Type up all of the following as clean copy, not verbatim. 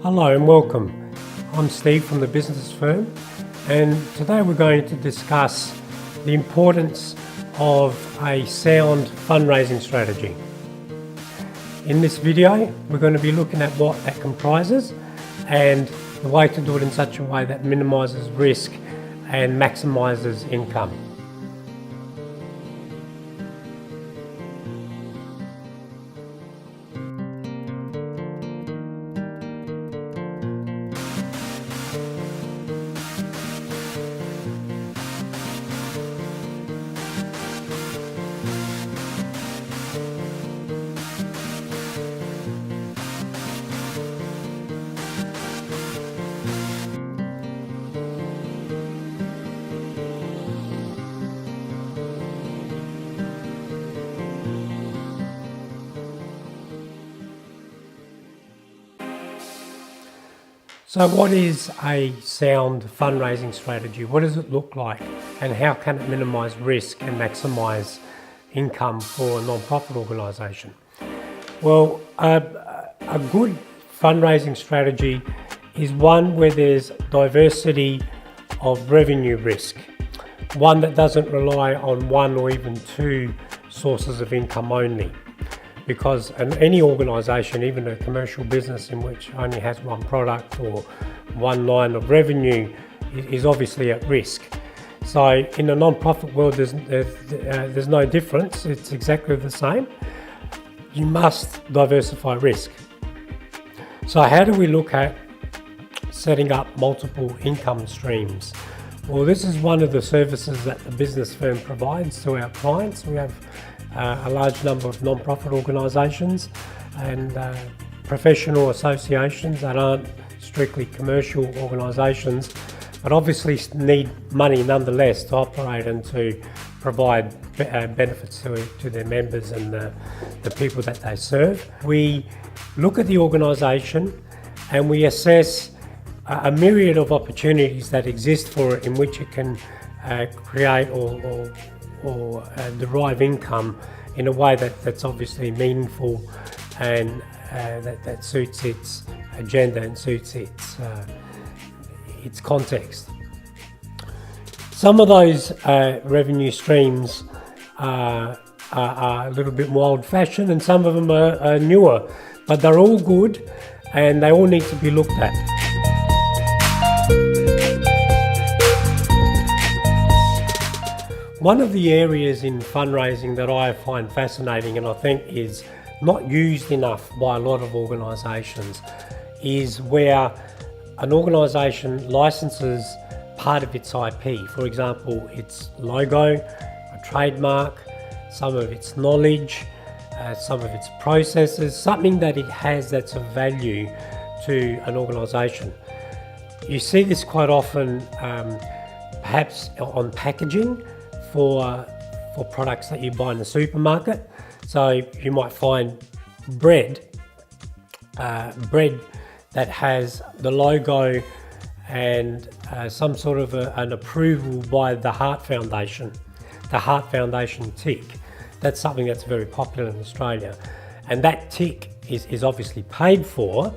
Hello and welcome. I'm Steve from the business firm, and today we're going to discuss the importance of a sound fundraising strategy. In this video, we're going to be looking at what that comprises and the way to do it in such a way that minimises risk and maximises income. So what is a sound fundraising strategy? What does it look like, and how can it minimise risk and maximise income for a non-profit organisation? Well, a good fundraising strategy is one where there's diversity of revenue risk, one that doesn't rely on one or even two sources of income only. Because in any organisation, even a commercial business in which only has one product or one line of revenue, is obviously at risk. So in the non-profit world, there's no difference. It's exactly the same. You must diversify risk. So how do we look at setting up multiple income streams? Well, this is one of the services that the business firm provides to our clients. We have a large number of non-profit organisations and professional associations that aren't strictly commercial organisations, but obviously need money nonetheless to operate and to provide benefits to their members and the people that they serve. We look at the organisation and we assess a myriad of opportunities that exist for it in which it can create or derive income in a way that's obviously meaningful and that suits its agenda and suits its context. Some of those revenue streams are a little bit more old-fashioned, and some of them are newer, but they're all good and they all need to be looked at. One of the areas in fundraising that I find fascinating and I think is not used enough by a lot of organisations is where an organisation licenses part of its IP. For example, its logo, a trademark, some of its knowledge, some of its processes, something that it has that's of value to an organisation. You see this quite often, perhaps on packaging, for products that you buy in the supermarket. So you might find bread that has the logo and some sort of an approval by the Heart Foundation, the Heart Foundation tick. That's something that's very popular in Australia. And that tick is obviously paid for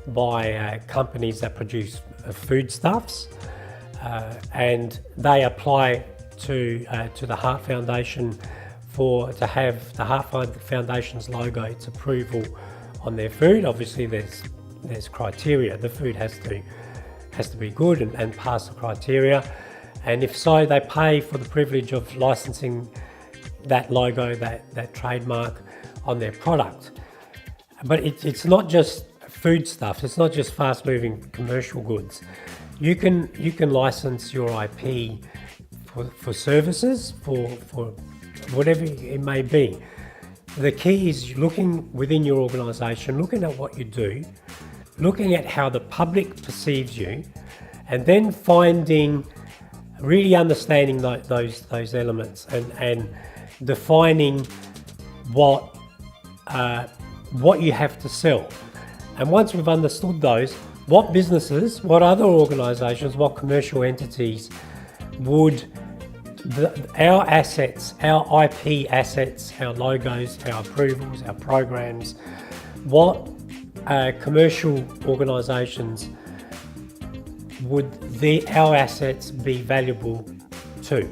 by companies that produce foodstuffs, and they apply to the Heart Foundation to have the Heart Foundation's logo, its approval on their food. Obviously there's criteria. The food has to be good and pass the criteria, and if so, they pay for the privilege of licensing that logo, that trademark on their product. But it's not just food stuff, it's not just fast moving commercial goods. You can license your IP for services, for whatever it may be. The key is looking within your organisation, looking at what you do, looking at how the public perceives you, and then really understanding those elements and defining what you have to sell. And once we've understood those, what businesses, what other organisations, what commercial entities would our assets, our IP assets, our logos, our approvals, our programs, what commercial organisations would our assets be valuable to?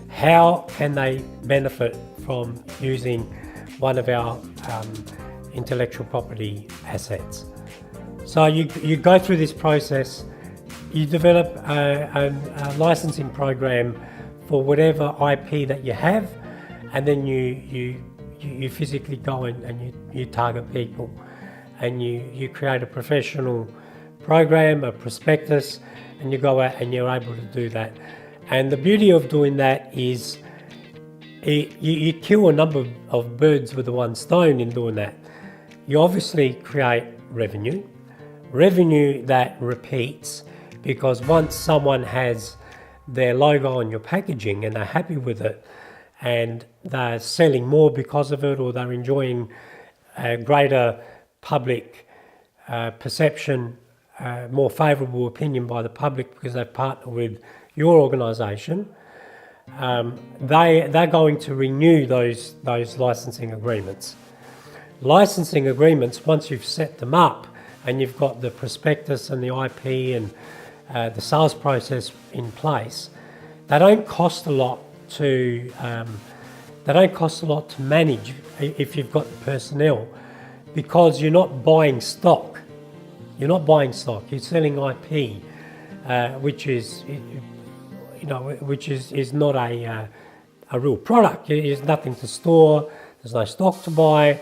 How can they benefit from using one of our intellectual property assets? So you go through this process, you develop a licensing program for whatever IP that you have, and then you physically go and you target people, and you create a professional program, a prospectus, and you go out and you're able to do that. And the beauty of doing that is you kill a number of birds with the one stone in doing that. You obviously create revenue that repeats, because once someone has their logo on your packaging and they're happy with it and they're selling more because of it, or they're enjoying a greater public perception, more favourable opinion by the public because they've partnered with your organisation, they're going to renew those licensing agreements. Licensing agreements, once you've set them up and you've got the prospectus and the IP and the sales process in place, they don't cost a lot to manage if you've got the personnel, because you're not buying stock. You're selling IP, which is not a real product. There's nothing to store. There's no stock to buy.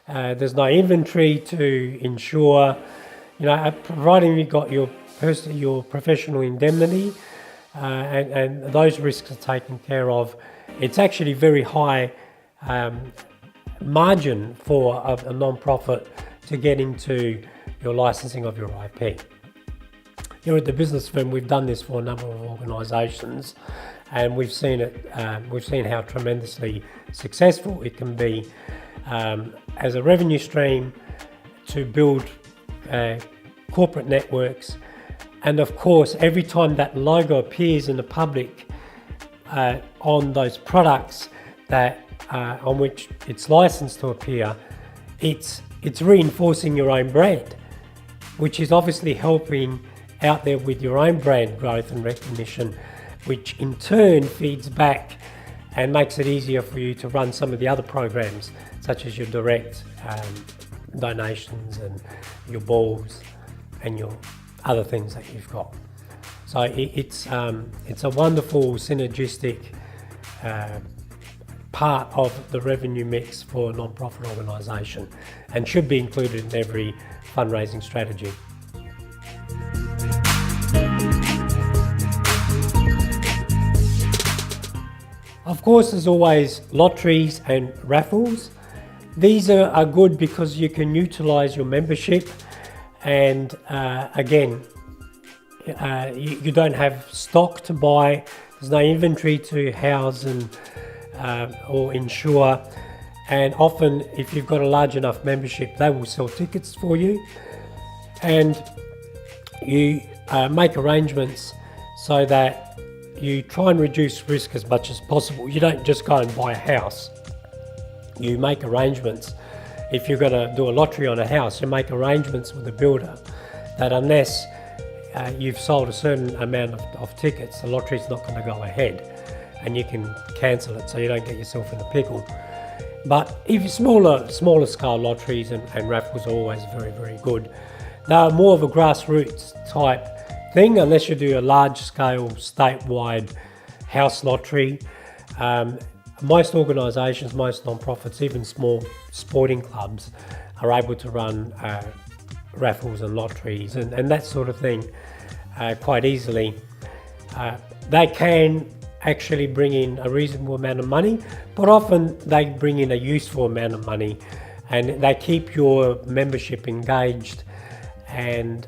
There's no inventory to insure. Providing you've got your professional indemnity, and those risks are taken care of. It's actually very high margin for a non-profit to get into your licensing of your IP. Here at the business firm, we've done this for a number of organisations, and we've seen it. We've seen how tremendously successful it can be as a revenue stream to build corporate networks. And of course, every time that logo appears in the public on those products that on which it's licensed to appear, it's reinforcing your own brand, which is obviously helping out there with your own brand growth and recognition, which in turn feeds back and makes it easier for you to run some of the other programs, such as your direct donations and your balls and your other things that you've got. So it's a wonderful synergistic part of the revenue mix for a non-profit organisation, and should be included in every fundraising strategy. Of course, there's always lotteries and raffles. These are good because you can utilise your membership, and again, you don't have stock to buy. There's no inventory to house and or insure. And often, if you've got a large enough membership, they will sell tickets for you, and you make arrangements so that you try and reduce risk as much as possible. You don't just go and buy a house. You make arrangements. If you're going to do a lottery on a house, you make arrangements with the builder that unless you've sold a certain amount of tickets, the lottery's not going to go ahead, and you can cancel it so you don't get yourself in a pickle. But if smaller scale lotteries and raffles are always very, very good. They're more of a grassroots type thing, unless you do a large scale statewide house lottery. Most organisations, most non-profits, even small sporting clubs are able to run raffles and lotteries and that sort of thing quite easily. They can actually bring in a reasonable amount of money, but often they bring in a useful amount of money, and they keep your membership engaged. And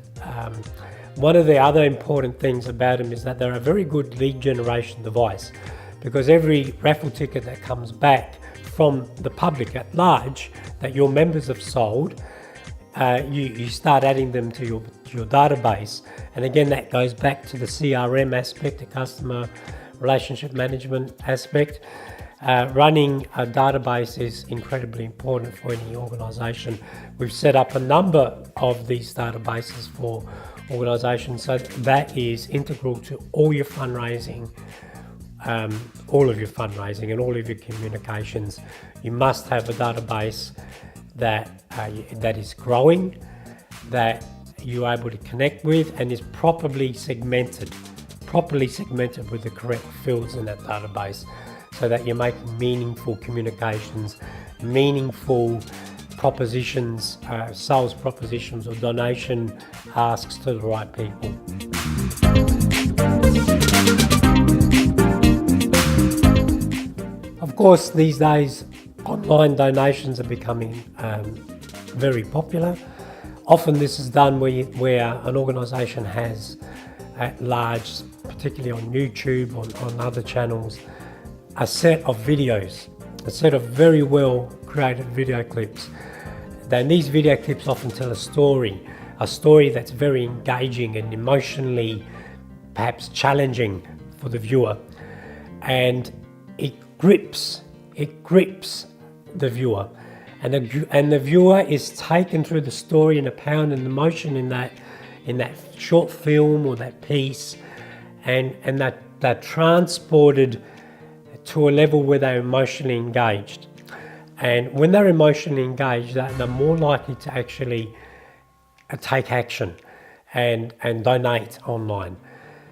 one of the other important things about them is that they're a very good lead generation device, because every raffle ticket that comes back from the public at large that your members have sold, you start adding them to your database. And again, that goes back to the CRM aspect, the customer relationship management aspect. Running a database is incredibly important for any organisation. We've set up a number of these databases for organisations, so that is integral to all your fundraising, and all of your communications. You must have a database that is growing, that you're able to connect with, and is properly segmented with the correct fields in that database, so that you're making meaningful communications, meaningful propositions, sales propositions or donation asks to the right people. Of course, these days, online donations are becoming very popular. Often this is done where an organisation has at large, particularly on YouTube, on other channels, a set of videos, a set of very well created video clips. Then these video clips often tell a story that's very engaging and emotionally perhaps challenging for the viewer, and it grips the viewer, and the viewer is taken through the story and the power and the emotion in that short film or that piece, and they're transported to a level where they're emotionally engaged. And when they're emotionally engaged, they're more likely to actually take action and donate online.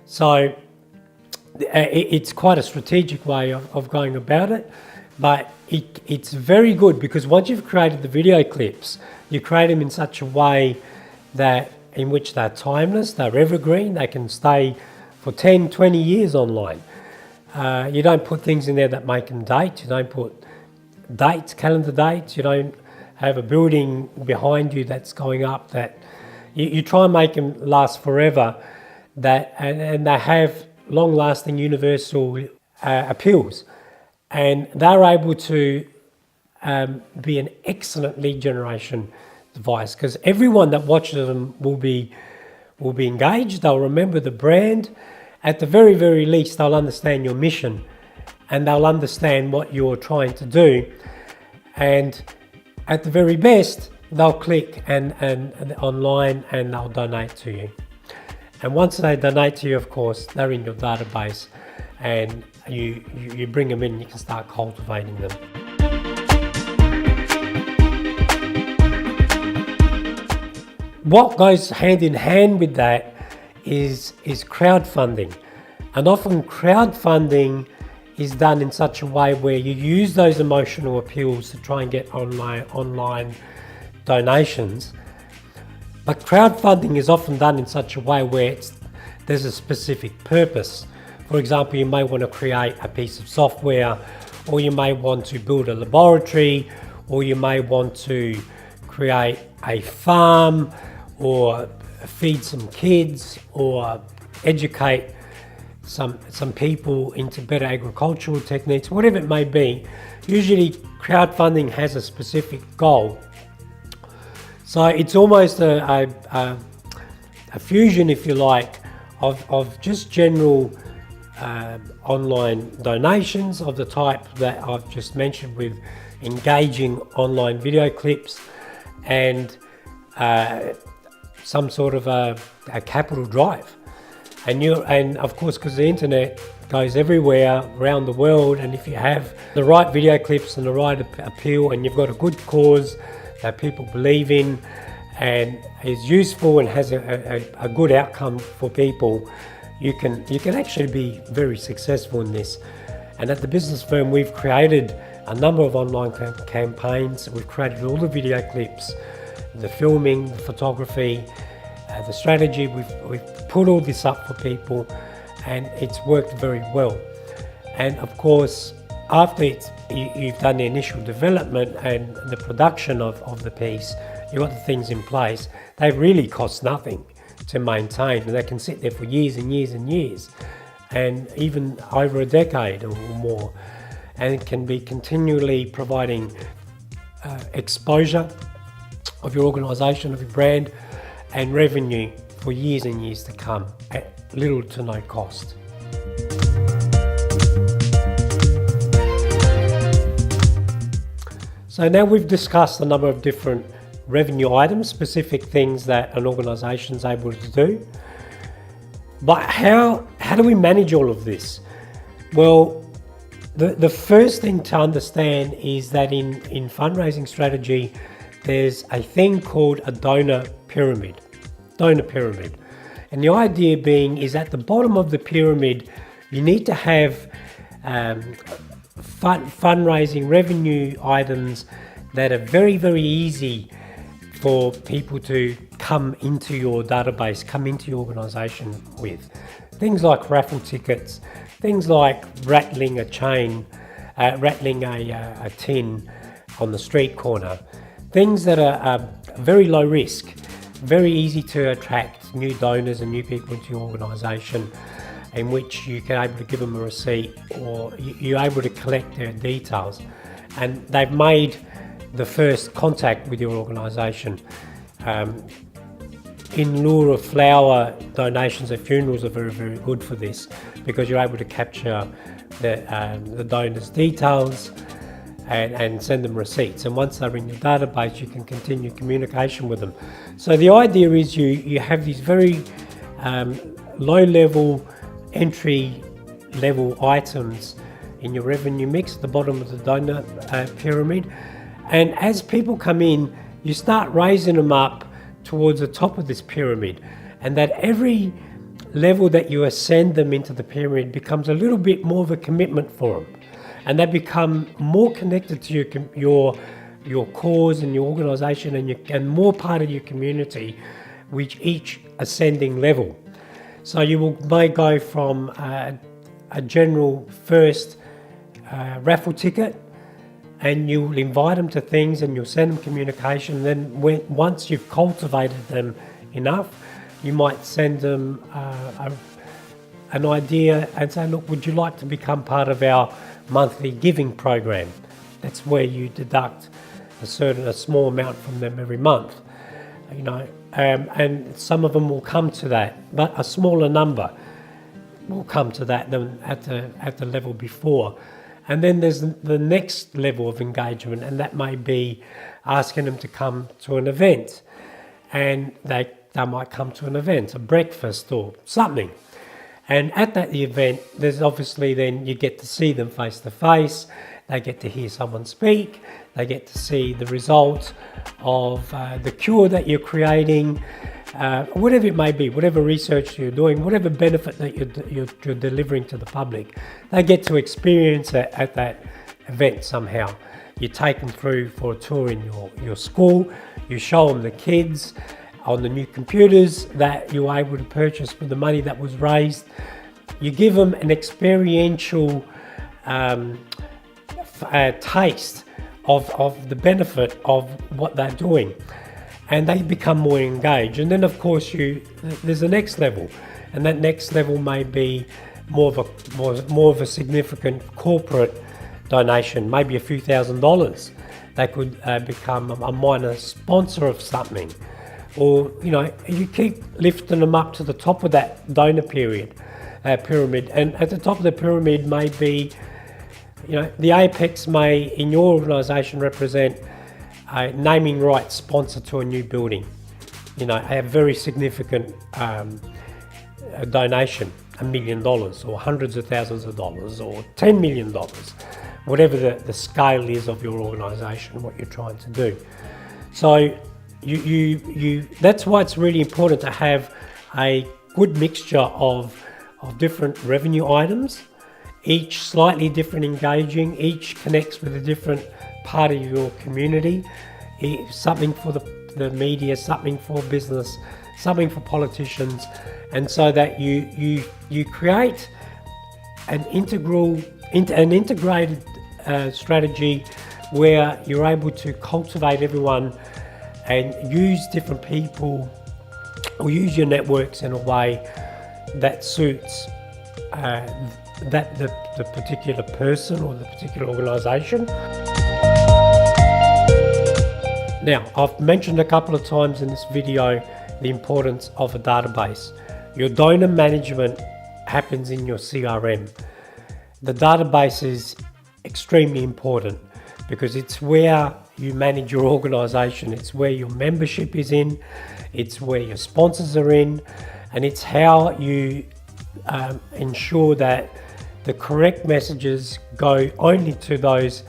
So it's quite a strategic way of going about it, but it's very good, because once you've created the video clips, you create them in such a way that in which they're timeless, they're evergreen, they can stay for 10, 20 years online. You don't put things in there that make them date. You don't put dates, calendar dates. You don't have a building behind you that's going up. That you try and make them last forever. And they have long-lasting universal appeals, and they're able to be an excellent lead generation device, because everyone that watches them will be engaged. They'll remember the brand. At the very, very least, they'll understand your mission, and they'll understand what you're trying to do. And at the very best, they'll click and online, and they'll donate to you. And once they donate to you, of course, they're in your database, and you bring them in and you can start cultivating them. What goes hand in hand with that is crowdfunding. And often crowdfunding is done in such a way where you use those emotional appeals to try and get online donations. But crowdfunding is often done in such a way where there's a specific purpose. For example, you may want to create a piece of software, or you may want to build a laboratory, or you may want to create a farm, or feed some kids, or educate some people into better agricultural techniques, whatever it may be. Usually crowdfunding has a specific goal. So it's almost a fusion, if you like, of just general online donations of the type that I've just mentioned, with engaging online video clips and some sort of a capital drive. And of course, because the internet goes everywhere around the world, and if you have the right video clips and the right appeal, and you've got a good cause that people believe in and is useful and has a good outcome for people, you can actually be very successful in this. And at the business firm, we've created a number of online campaigns. We've created all the video clips, the filming, the photography, the strategy. We've put all this up for people, and it's worked very well. And of course, after you've done the initial development and the production of the piece, you've got the things in place. They really cost nothing to maintain, and they can sit there for years and years and years, and even over a decade or more, and it can be continually providing exposure of your organisation, of your brand, and revenue for years and years to come at little to no cost. So now we've discussed a number of different revenue items, specific things that an organisation is able to do. But how do we manage all of this? Well, the first thing to understand is that in fundraising strategy, there's a thing called a donor pyramid. And the idea being is at the bottom of the pyramid, you need to have fundraising revenue items that are very, very easy for people to come into your database, come into your organisation with. Things like raffle tickets, things like rattling a tin on the street corner, things that are very low risk, very easy to attract new donors and new people into your organisation, in which you can able to give them a receipt or you're able to collect their details and they've made the first contact with your organisation. In lieu of flower donations at funerals are very, very good for this, because you're able to capture the donors' details and send them receipts. And once they're in your database, you can continue communication with them. So the idea is you have these very low-level, entry-level items in your revenue mix at the bottom of the donor pyramid. And as people come in, you start raising them up towards the top of this pyramid, and that every level that you ascend them into the pyramid becomes a little bit more of a commitment for them, and they become more connected to your cause and your organisation and more part of your community with each ascending level. So you may go from a general first raffle ticket, and you'll invite them to things and you'll send them communication. Then once you've cultivated them enough, you might send them an idea and say, look, would you like to become part of our monthly giving program? That's where you deduct a small amount from them every month, and some of them will come to that, but a smaller number will come to that than at the level before. And then there's the next level of engagement, and that may be asking them to come to an event. And they might come to an event, a breakfast or something. And at that event, there's obviously then you get to see them face to face, they get to hear someone speak, they get to see the result of the cure that you're creating, whatever it may be, whatever research you're doing, whatever benefit that you're delivering to the public, they get to experience it at that event somehow. You take them through for a tour in your school, you show them the kids on the new computers that you were able to purchase with the money that was raised. You give them an experiential taste of the benefit of what they're doing, and they become more engaged. And then of course there's the next level, and that next level may be more of a significant corporate donation, maybe a few $1,000s. They could become a minor sponsor of something, or you keep lifting them up to the top of that donor pyramid, and at the top of the pyramid may be, the apex may in your organisation represent a naming rights sponsor to a new building, a very significant donation, $1 million or hundreds of thousands of dollars or $10 million, whatever the scale is of your organisation, what you're trying to do. So that's why it's really important to have a good mixture of different revenue items, each slightly different engaging, each connects with a different part of your community, something for the media, something for business, something for politicians, and so that you create an integrated strategy where you're able to cultivate everyone and use different people or use your networks in a way that suits the particular person or the particular organisation. Now, I've mentioned a couple of times in this video the importance of a database. Your donor management happens in your CRM. The database is extremely important because it's where you manage your organization. It's where your membership is in, it's where your sponsors are in, and it's how you ensure that the correct messages go only to those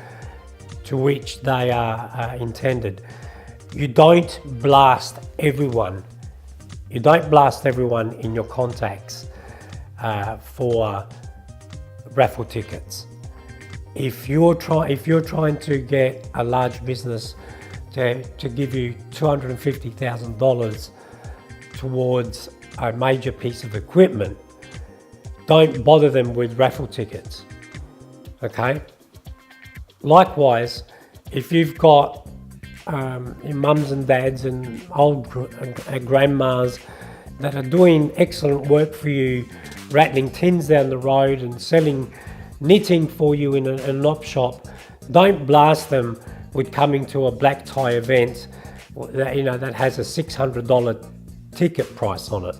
to which they are intended. You don't blast everyone. You don't blast everyone in your contacts for raffle tickets. If you're trying to get a large business to give you $250,000 towards a major piece of equipment, don't bother them with raffle tickets. Okay. Likewise, if you've got your mums and dads and old grandmas that are doing excellent work for you, rattling tins down the road and selling knitting for you in an op shop, don't blast them with coming to a black tie event that has a $600 ticket price on it.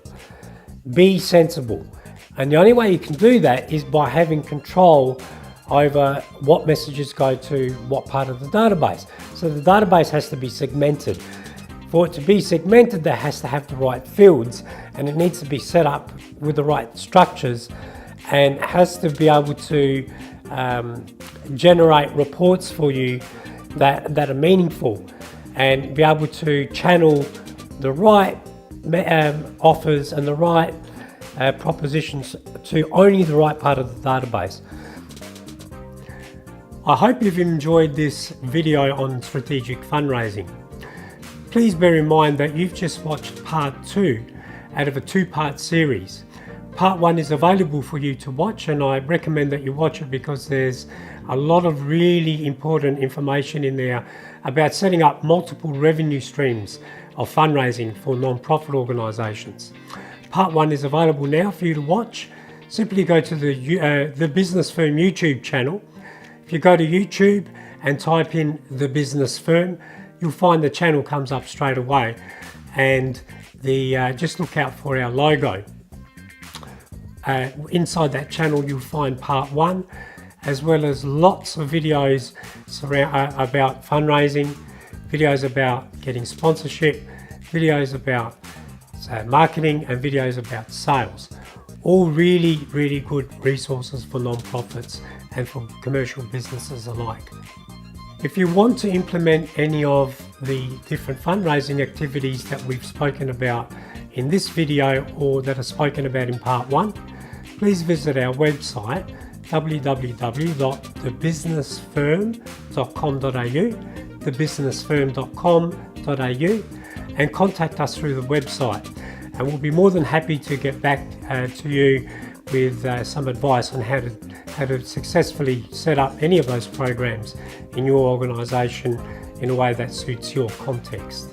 Be sensible, and the only way you can do that is by having control over what messages go to what part of the database. So the database has to be segmented. For it to be segmented, that has to have the right fields, and it needs to be set up with the right structures, and has to be able to generate reports for you that are meaningful, and be able to channel the right offers and the right propositions to only the right part of the database. I hope you've enjoyed this video on strategic fundraising. Please bear in mind that you've just watched part 2 out of a 2-part series. Part 1 is available for you to watch, and I recommend that you watch it because there's a lot of really important information in there about setting up multiple revenue streams of fundraising for non-profit organisations. Part 1 is available now for you to watch. Simply go to the Business Firm YouTube channel. If you go to YouTube and type in The Business Firm, you'll find the channel comes up straight away, and just look out for our logo. Inside that channel you'll find part 1, as well as lots of videos about fundraising, videos about getting sponsorship, videos about marketing, and videos about sales. All really, really good resources for non-profits and for commercial businesses alike. If you want to implement any of the different fundraising activities that we've spoken about in this video, or that are spoken about in part 1, please visit our website www.thebusinessfirm.com.au, thebusinessfirm.com.au, and contact us through the website, and we'll be more than happy to get back to you with some advice on how to successfully set up any of those programs in your organisation in a way that suits your context.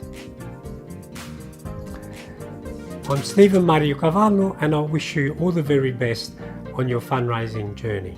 I'm Stephen Mario Cavallo, and I wish you all the very best on your fundraising journey.